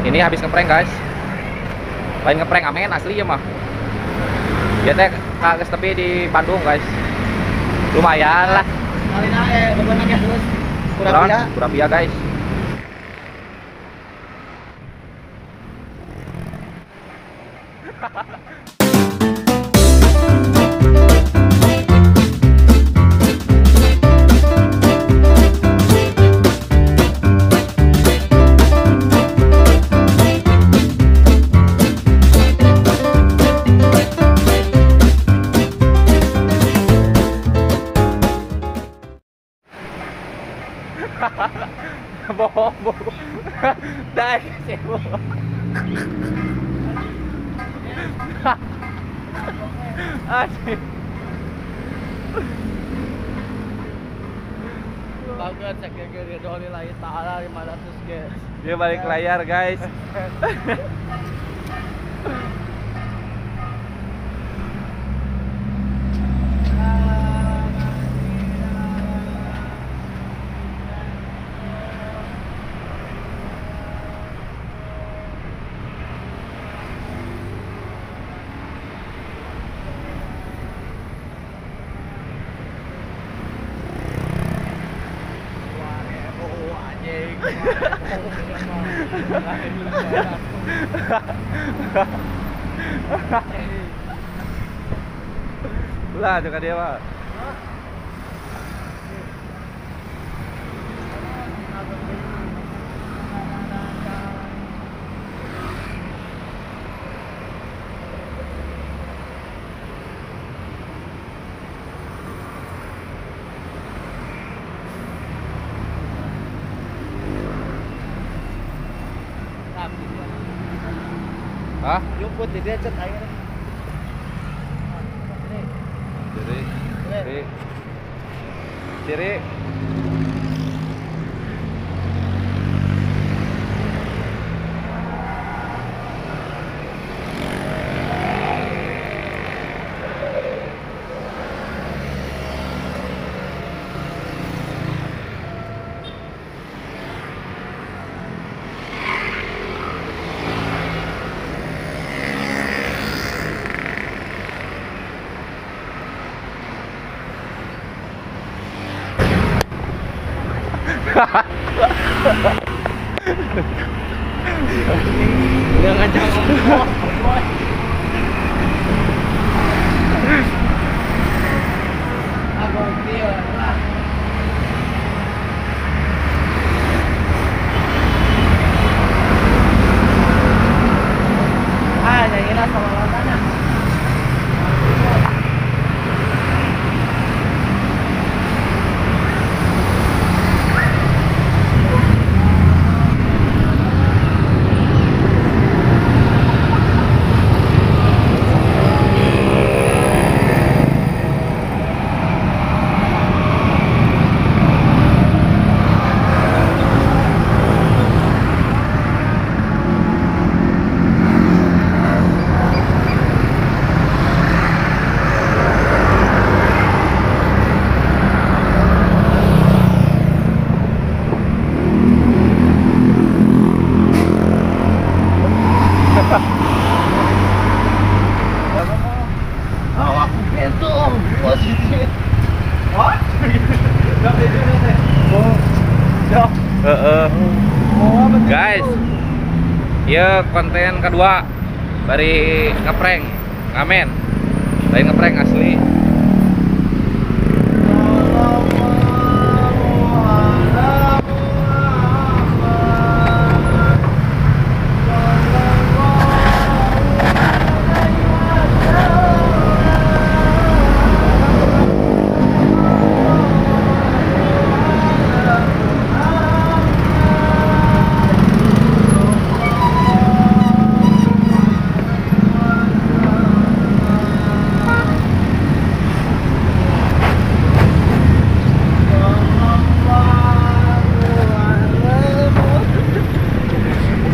Ini habis ngeprank guys. Lain ngeprank amen asli ya mah. Ya teh kagak tepi di Bandung guys. Lumayan lah. Kali bebenang ya terus. Kurang guys. Bohong. Dah sebo. Asyik. Bagus cek dia doli lain ta'ala 500 guys. Dia balik layar guys. Lah juga dia pak. Hah? Yukut di dia cet air. Ciri. Jangan ngomong. Aku dia lah. Nyanyi lah sama lawannya. Guys, ya konten kedua dari ngeprank, ngamen, dari ngeprank asli.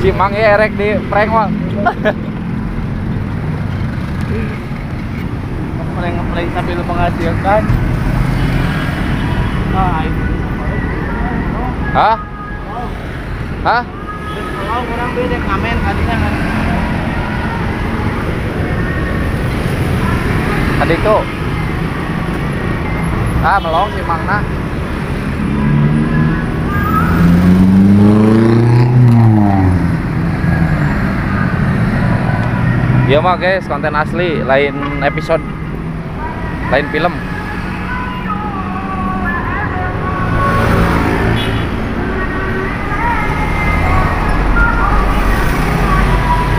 Si Mang ya erek di prank mah. Ngeprank sambil menghasilkan. Nah, itu. Hah? Hah? Kalau orang beda ngamen tadinya kan. Tadi itu melong si Mangna. Iya mah guys, konten asli, lain episode, lain film.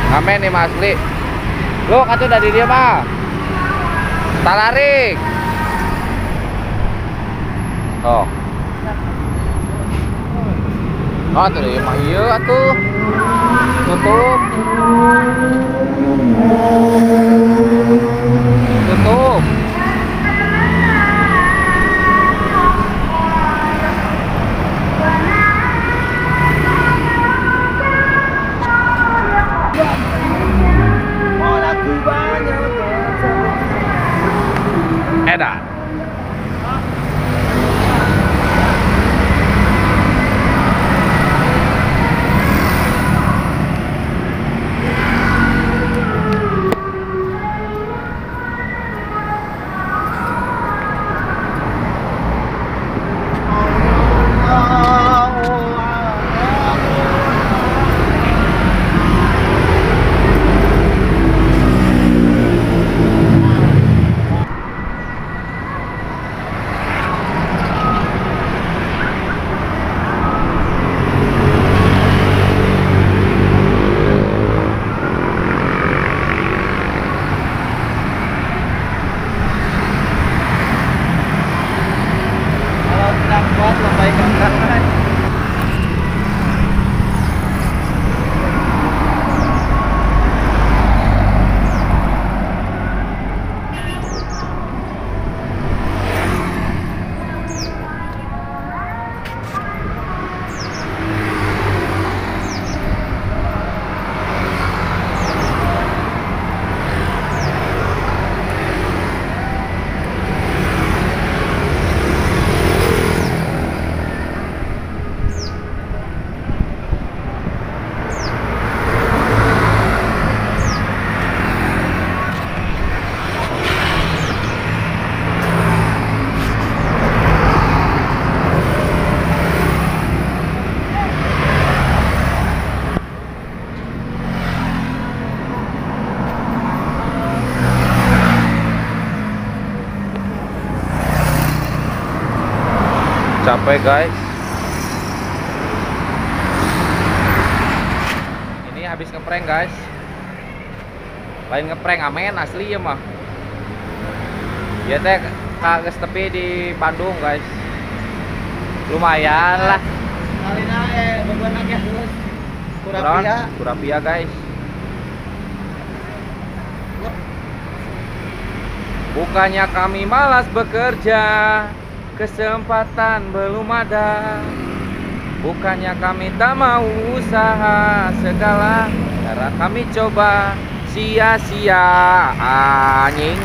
Ngamen nih mas asli. Lu kata dari dia mah talarik. Oh. Oh tuh dia mah iya atuh. Tutup. Tutup. Oh lagu banyak. Edan. Kalau tidak kuat lebay kan. Capek guys. Ini habis ngeprank guys. Lain ngeprank amen asli ya mah. Ya teh kagak tepi di Bandung guys. Lumayan lah. Kalina beban aja terus. Kurapia. Kurapia guys. Bukannya kami malas bekerja, kesempatan belum ada. Bukannya kami tak mau usaha, segala cara kami coba sia-sia anjing.